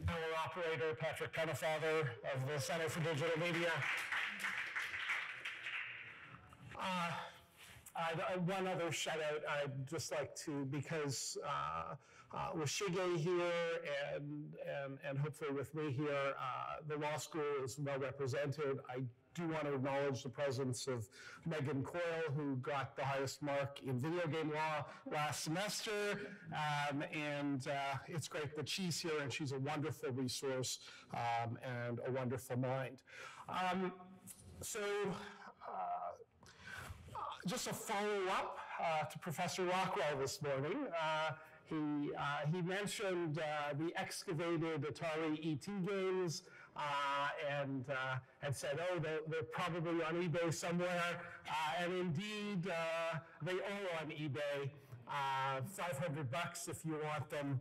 Our operator, Patrick Pennefather of the Center for Digital Media. One other shout out I'd just like to, because with Shige here and hopefully with me here, the law school is well represented. I do want to acknowledge the presence of Megan Coyle, who got the highest mark in video game law last semester. And it's great that she's here, and she's a wonderful resource and a wonderful mind. Just a follow-up to Professor Rockwell this morning. He mentioned the excavated Atari ET games and said, oh, they're probably on eBay somewhere. And indeed, they are on eBay. $500 if you want them.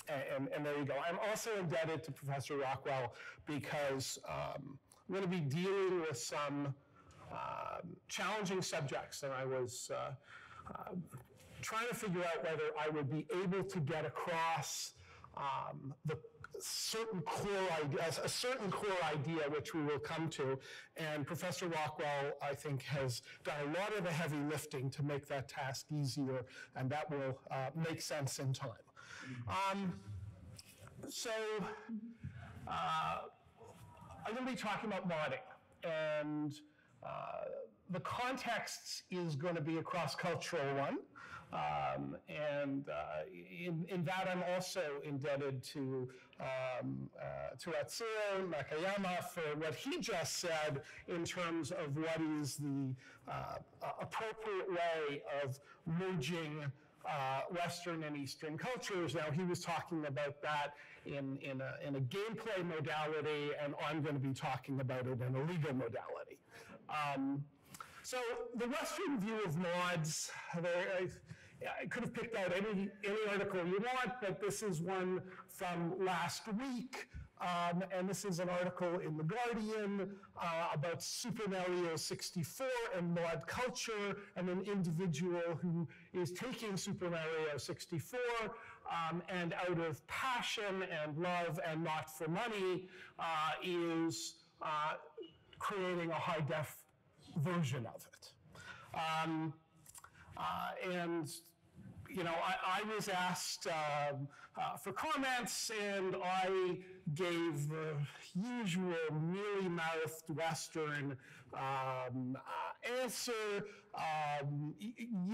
And there you go. I'm also indebted to Professor Rockwell because I'm going to be dealing with some challenging subjects, and I was trying to figure out whether I would be able to get across a certain core idea, which we will come to. And Professor Rockwell, I think, has done a lot of the heavy lifting to make that task easier, and that will make sense in time. I'm going to be talking about modding, and the context is going to be a cross-cultural one, in that I'm also indebted to Atsuro Nakayama for what he just said in terms of what is the appropriate way of merging Western and Eastern cultures. Now, he was talking about that in a gameplay modality, and I'm going to be talking about it in a legal modality. So the Western view of mods, I could have picked out any article you want, but this is one from last week. And this is an article in The Guardian about Super Mario 64 and mod culture, and an individual who is taking Super Mario 64 and out of passion and love and not for money is creating a high-def version of it. You know, I was asked for comments, and I gave the usual mealy-mouthed Western answer.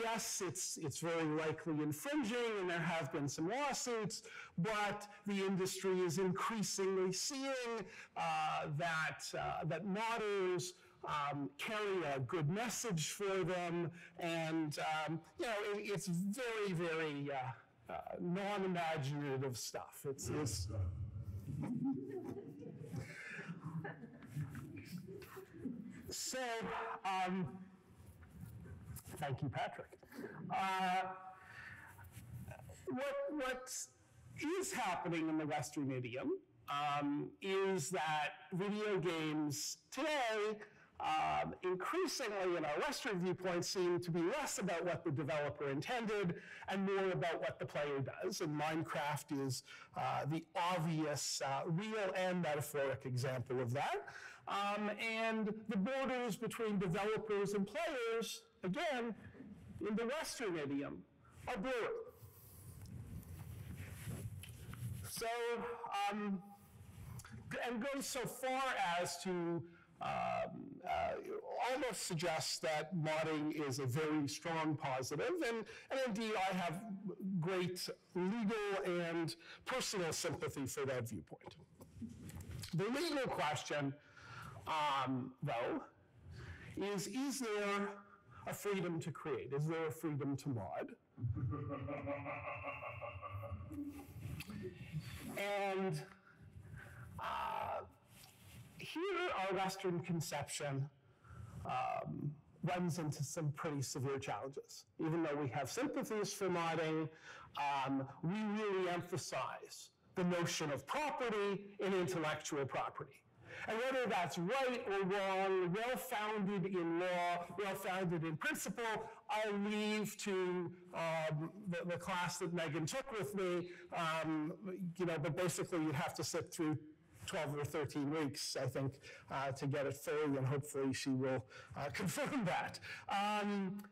Yes, it's very likely infringing, and there have been some lawsuits, but the industry is increasingly seeing that modders carry a good message for them, and you know, it's very, very non-imaginative stuff. It's so. Thank you, Patrick. What is happening in the Western idiom is that video games today, increasingly in our Western viewpoint, seem to be less about what the developer intended and more about what the player does. And Minecraft is the obvious real and metaphoric example of that. And the borders between developers and players, again, in the Western idiom, are blurred. So, and goes so far as to almost suggests that modding is a very strong positive, and indeed I have great legal and personal sympathy for that viewpoint. The legal question, though, is there a freedom to create? Is there a freedom to mod? And here, our Western conception runs into some pretty severe challenges. Even though we have sympathies for modding, we really emphasize the notion of property in intellectual property. And whether that's right or wrong, well-founded in law, well-founded in principle, I'll leave to the class that Megan took with me, but basically you'd have to sit through 12 or 13 weeks, I think, to get it fully, and hopefully she will confirm that. And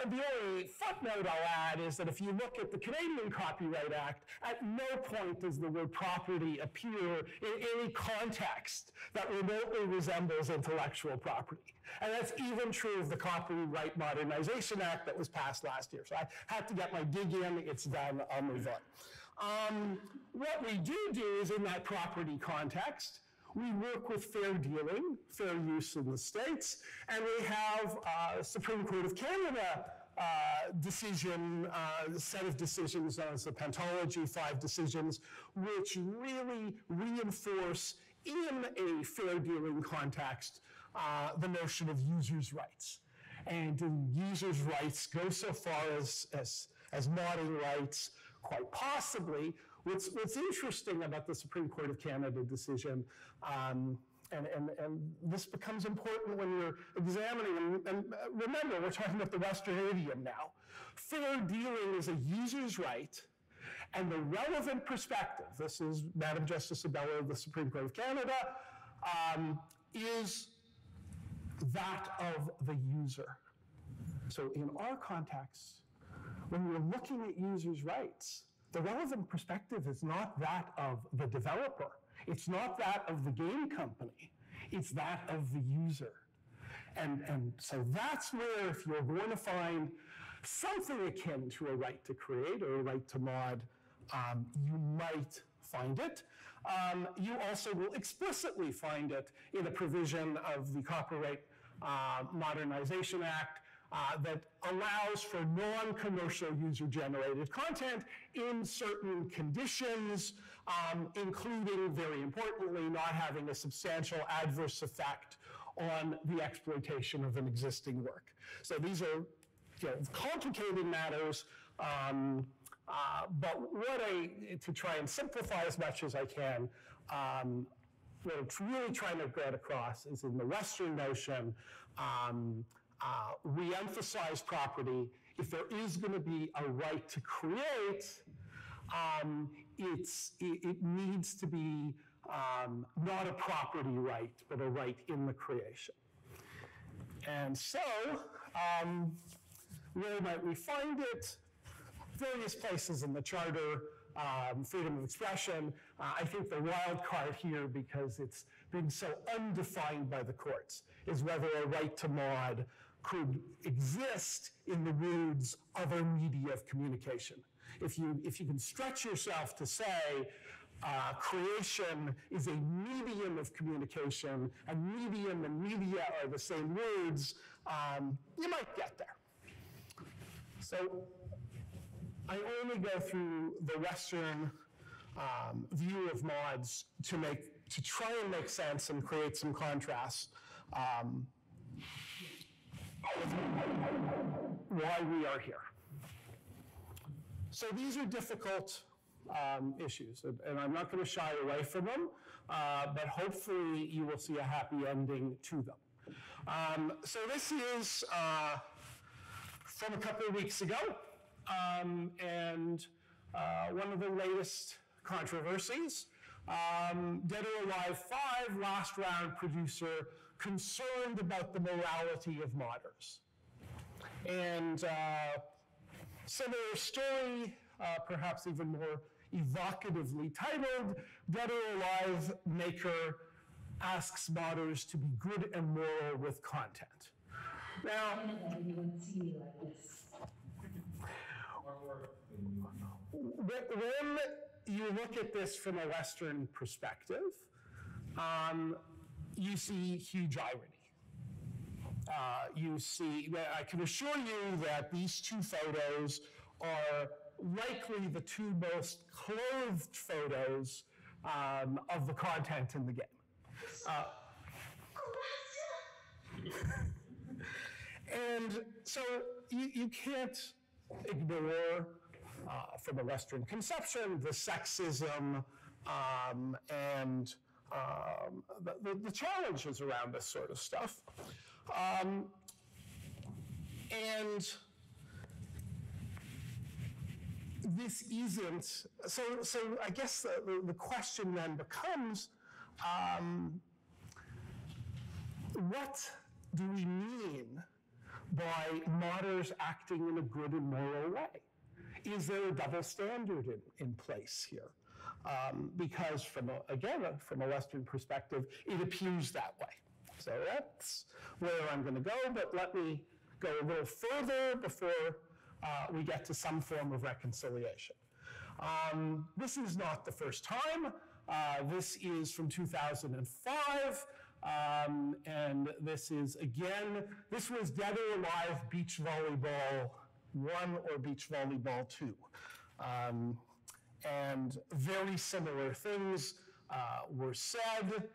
the only footnote I'll add is that if you look at the Canadian Copyright Act, at no point does the word property appear in any context that remotely resembles intellectual property. And that's even true of the Copyright Modernization Act that was passed last year. So I had to get my dig in, it's done, I'll move on. What we do is in that property context, we work with fair dealing, fair use in the States, and we have a Supreme Court of Canada decision, set of decisions known as the Pentology 5 decisions, which really reinforce in a fair dealing context the notion of users' rights. And users' rights go so far as modding rights, quite possibly. What's interesting about the Supreme Court of Canada decision, and this becomes important when you're examining, and remember, we're talking about the Western idiom now. Fair dealing is a user's right, and the relevant perspective, this is Madam Justice Abella of the Supreme Court of Canada, is that of the user. So in our context, when we're looking at users' rights, the relevant perspective is not that of the developer. It's not that of the game company. It's that of the user. And so that's where, if you're going to find something akin to a right to create or a right to mod, you might find it. You also will explicitly find it in a provision of the Copyright Modernization Act that allows for non-commercial user-generated content in certain conditions, including, very importantly, not having a substantial adverse effect on the exploitation of an existing work. So these are complicated matters, but to try and simplify as much as I can, what I'm really trying to get across is in the Western notion, re-emphasize property. If there is going to be a right to create, it needs to be not a property right, but a right in the creation. And so, where might we find it? Various places in the Charter, freedom of expression. I think the wild card here, because it's been so undefined by the courts, is whether a right to mod could exist in the words other media of communication. If you can stretch yourself to say creation is a medium of communication, and medium and media are the same words, you might get there. So I only go through the Western view of mods to try and make sense and create some contrasts why we are here. So these are difficult issues, and I'm not going to shy away from them, but hopefully you will see a happy ending to them. So this is from a couple of weeks ago, and one of the latest controversies, Dead or Alive 5, last round producer, concerned about the morality of modders. And similar story, perhaps even more evocatively titled, Dead or Alive maker asks modders to be good and moral with content. Now, when you look at this from a Western perspective, you see huge irony. I can assure you that these two photos are likely the two most clothed photos of the content in the game. And so you can't ignore from a Western conception, the sexism, and the challenges around this sort of stuff. And this isn't, so I guess the question then becomes, what do we mean by modders acting in a good and moral way? Is there a double standard in place here? Because from a Western perspective, it appears that way. So that's where I'm going to go, but let me go a little further before we get to some form of reconciliation. This is not the first time. This is from 2005, and this is, again, this was Dead or Alive Beach Volleyball 1 or Beach Volleyball 2. And very similar things were said.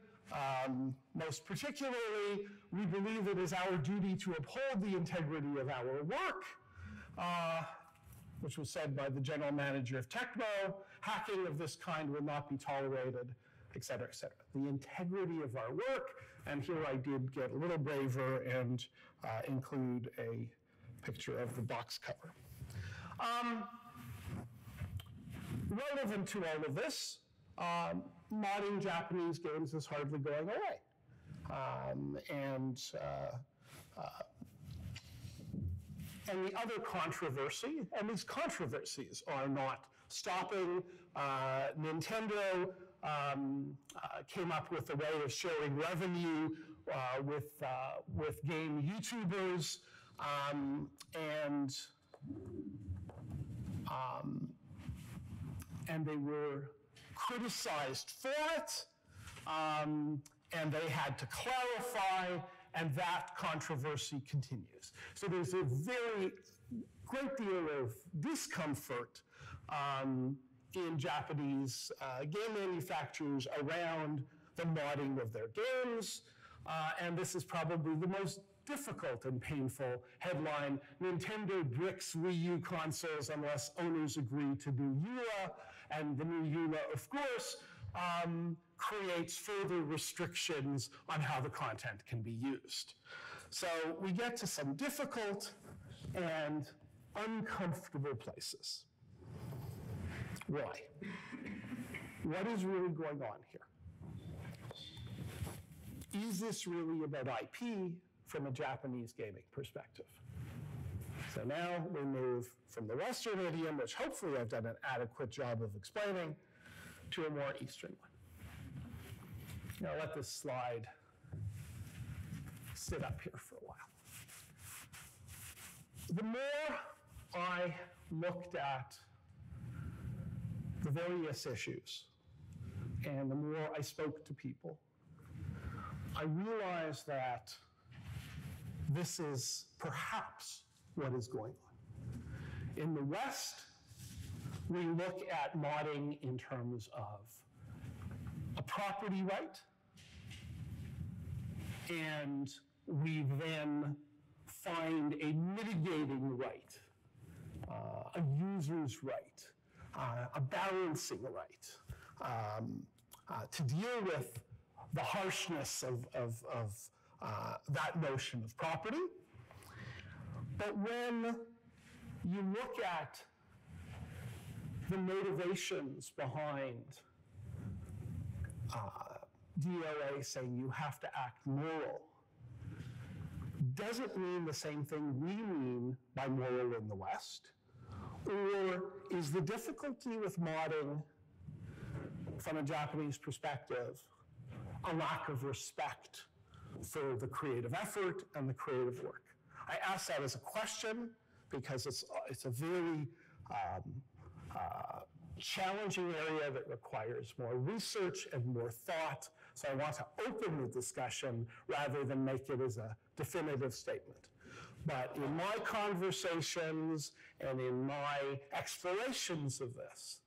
Most particularly, we believe it is our duty to uphold the integrity of our work, which was said by the general manager of Tecmo. Hacking of this kind will not be tolerated, et cetera, et cetera. The integrity of our work, and here I did get a little braver and include a picture of the box cover. Relevant to all of this, modding Japanese games is hardly going away. And the other controversy, and these controversies are not stopping. Nintendo came up with a way of sharing revenue with game YouTubers, and they were criticized for it, and they had to clarify, and that controversy continues. So there's a very great deal of discomfort in Japanese game manufacturers around the modding of their games, and this is probably the most difficult and painful headline. Nintendo bricks Wii U consoles unless owners agree to do EULA, and the new EULA, of course, creates further restrictions on how the content can be used. So we get to some difficult and uncomfortable places. Why? What is really going on here? Is this really about IP from a Japanese gaming perspective? So now we move from the Western idiom, which hopefully I've done an adequate job of explaining, to a more Eastern one. Now let this slide sit up here for a while. The more I looked at the various issues, and the more I spoke to people, I realized that this is perhaps what is going on. In the West, we look at modding in terms of a property right, and we then find a mitigating right, a user's right, a balancing right, to deal with the harshness of that notion of property. But when you look at the motivations behind DOA saying you have to act moral, doesn't mean the same thing we mean by moral in the West. Or is the difficulty with modding from a Japanese perspective a lack of respect for the creative effort and the creative work? I ask that as a question because it's a very challenging area that requires more research and more thought. So I want to open the discussion rather than make it as a definitive statement. But in my conversations and in my explorations of this,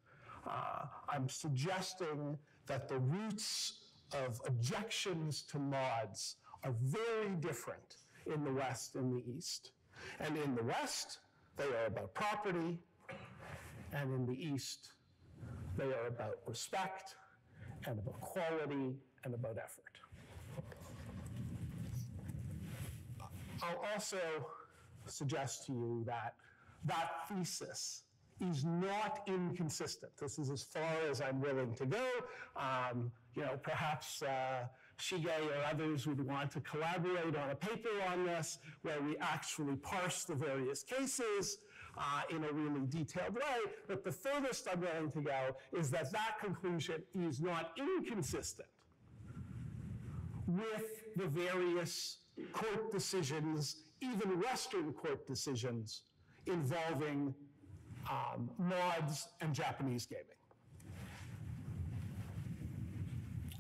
I'm suggesting that the roots of objections to mods are very different in the West and the East. And in the West, they are about property, And in the East, they are about respect and about quality and about effort. I'll also suggest to you that that thesis is not inconsistent. This is as far as I'm willing to go. Perhaps Shige or others would want to collaborate on a paper on this where we actually parse the various cases in a really detailed way. But the furthest I'm willing to go is that that conclusion is not inconsistent with the various court decisions, even Western court decisions, involving mods and Japanese gaming.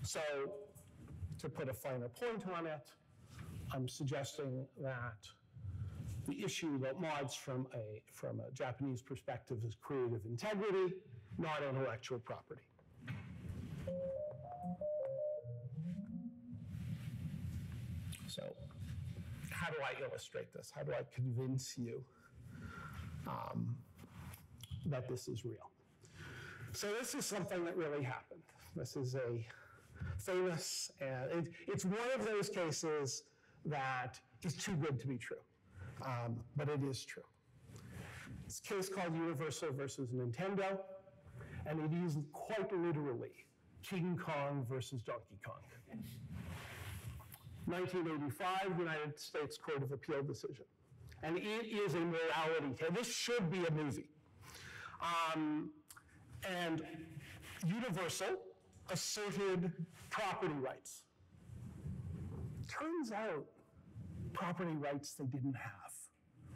So, to put a finer point on it, I'm suggesting that the issue about mods from a Japanese perspective is creative integrity, not intellectual property. So, how do I illustrate this? How do I convince you that this is real? So this is something that really happened. This is a famous, and it's one of those cases that is too good to be true, but it is true. It's a case called Universal versus Nintendo, and it is quite literally King Kong versus Donkey Kong. 1985, United States Court of Appeal decision. And it is a morality case. This should be a movie. And Universal asserted property rights. Turns out, property rights they didn't have,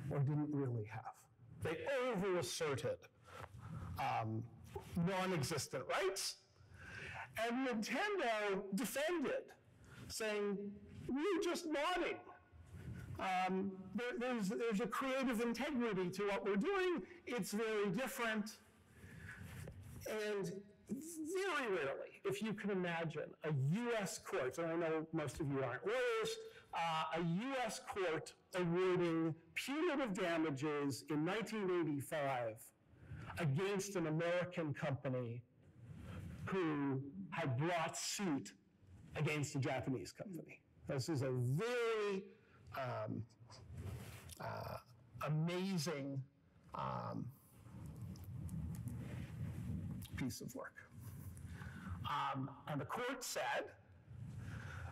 or didn't really have. They over-asserted non-existent rights, and Nintendo defended, saying, we're just modding. There's a creative integrity to what we're doing. It's very different. And very rarely, if you can imagine, a US court, and I know most of you aren't lawyers, a US court awarding punitive damages in 1985 against an American company who had brought suit against a Japanese company. This is a very amazing piece of work. And the court said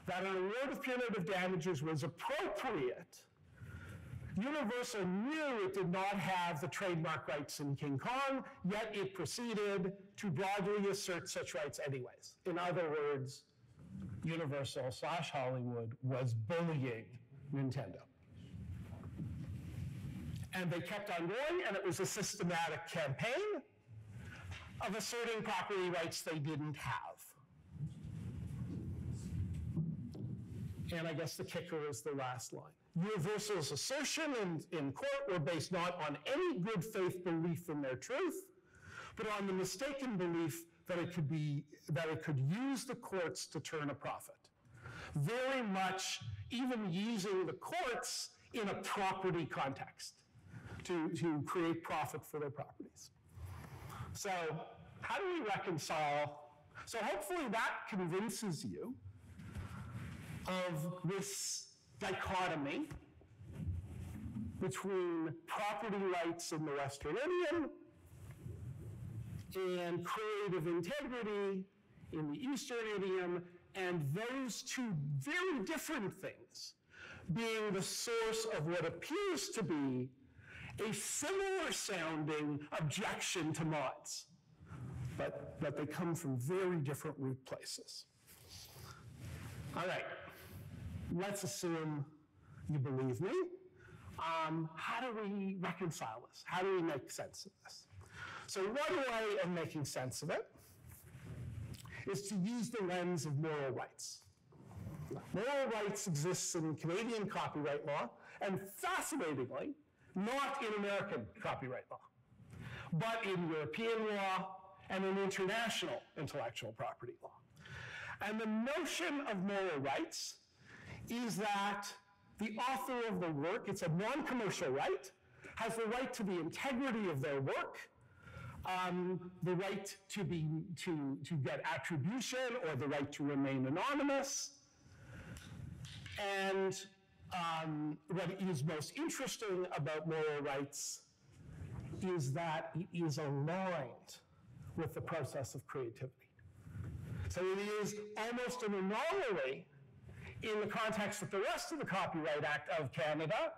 that an award of punitive damages was appropriate. Universal knew it did not have the trademark rights in King Kong, yet it proceeded to broadly assert such rights anyways. In other words, Universal/Hollywood was bullying Nintendo. And they kept on going, and it was a systematic campaign of asserting property rights they didn't have. And I guess the kicker is the last line. Universal's assertion in court were based not on any good faith belief in their truth, but on the mistaken belief that it could use the courts to turn a profit. Very much even using the courts in a property context to create profit for their properties. So how do we reconcile? So hopefully that convinces you of this dichotomy between property rights in the Western idiom and creative integrity in the Eastern idiom, and those two very different things being the source of what appears to be a similar sounding objection to mods, but they come from very different root places. All right, let's assume you believe me. How do we reconcile this? How do we make sense of this? So one way of making sense of it is to use the lens of moral rights. Moral rights exists in Canadian copyright law, and fascinatingly, not in American copyright law, but in European law and in international intellectual property law. And the notion of moral rights is that the author of the work, it's a non-commercial right, has the right to the integrity of their work, the right to get attribution or the right to remain anonymous. And what is most interesting about moral rights is that it is aligned with the process of creativity. So it is almost an anomaly in the context that the rest of the Copyright Act of Canada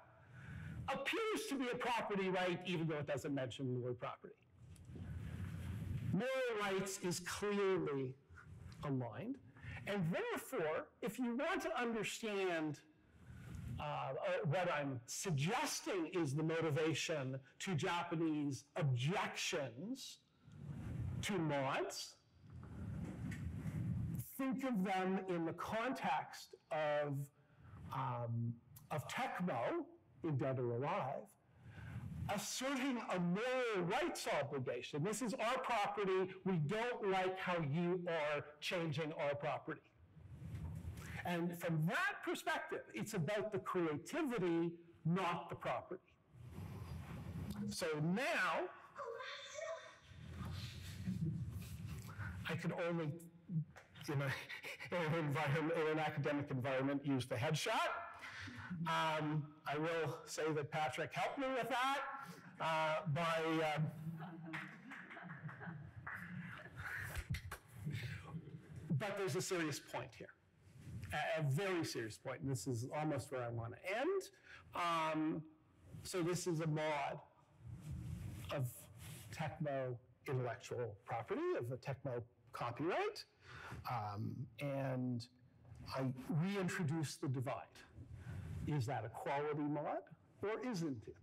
appears to be a property right, even though it doesn't mention the word property. Moral rights is clearly aligned, and therefore, if you want to understand what I'm suggesting is the motivation to Japanese objections to mods, think of them in the context of Tecmo, in Dead or Alive, asserting a moral rights obligation. This is our property. We don't like how you are changing our property. And from that perspective, it's about the creativity, not the property. So now, I can only, in an academic environment, use the headshot. I will say that Patrick helped me with that but there's a serious point here, a very serious point, and this is almost where I want to end. So this is a mod of Tecmo intellectual property, of the Tecmo copyright, and I reintroduce the divide. Is that a quality mod, or isn't it?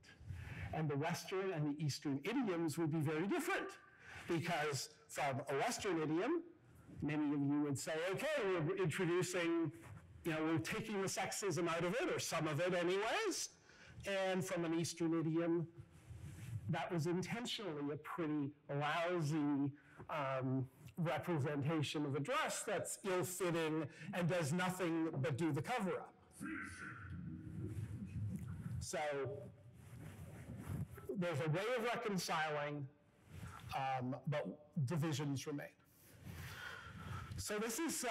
And the Western and the Eastern idioms would be very different, because from a Western idiom, many of you would say, okay, we're introducing, we're taking the sexism out of it, or some of it anyways. And from an Eastern idiom, that was intentionally a pretty lousy representation of a dress that's ill-fitting and does nothing but do the cover-up. So there's a way of reconciling, but divisions remain. So this is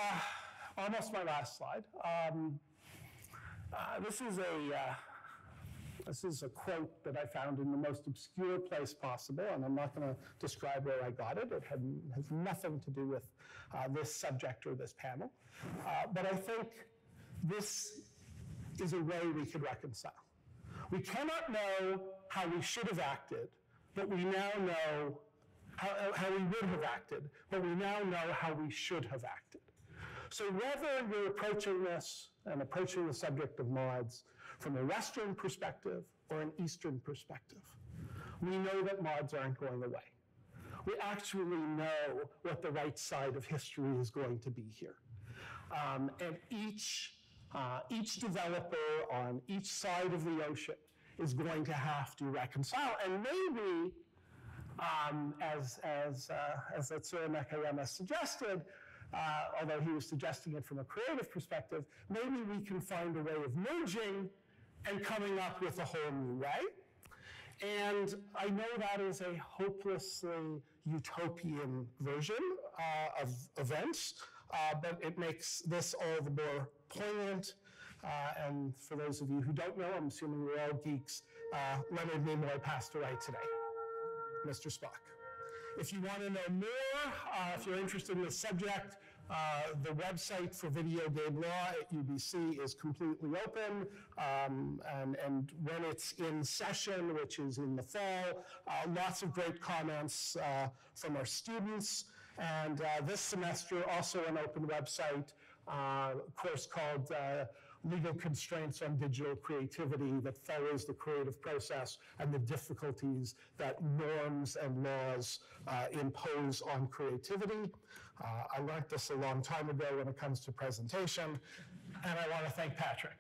almost my last slide. This is a quote that I found in the most obscure place possible, and I'm not going to describe where I got it. It has nothing to do with this subject or this panel. But I think this is a way we could reconcile. We cannot know how we should have acted, but we now know how we would have acted, but we now know how we should have acted. So whether you're approaching this and approaching the subject of mods from a Western perspective or an Eastern perspective, we know that mods aren't going away. We actually know what the right side of history is going to be here. And each developer on each side of the ocean is going to have to reconcile, and maybe, as Atsuro Nakayama suggested, although he was suggesting it from a creative perspective, maybe we can find a way of merging and coming up with a whole new way. And I know that is a hopelessly utopian version of events, but it makes this all the more poignant. And for those of you who don't know, I'm assuming we're all geeks, Leonard Nimoy passed away today, Mr. Spock. If you want to know more, if you're interested in the subject, the website for video game law at UBC is completely open, and when it's in session, which is in the fall, lots of great comments from our students. And this semester, also an open website, course called Legal Constraints on Digital Creativity that follows the creative process and the difficulties that norms and laws impose on creativity. I learned this a long time ago when it comes to presentation, and I want to thank Patrick.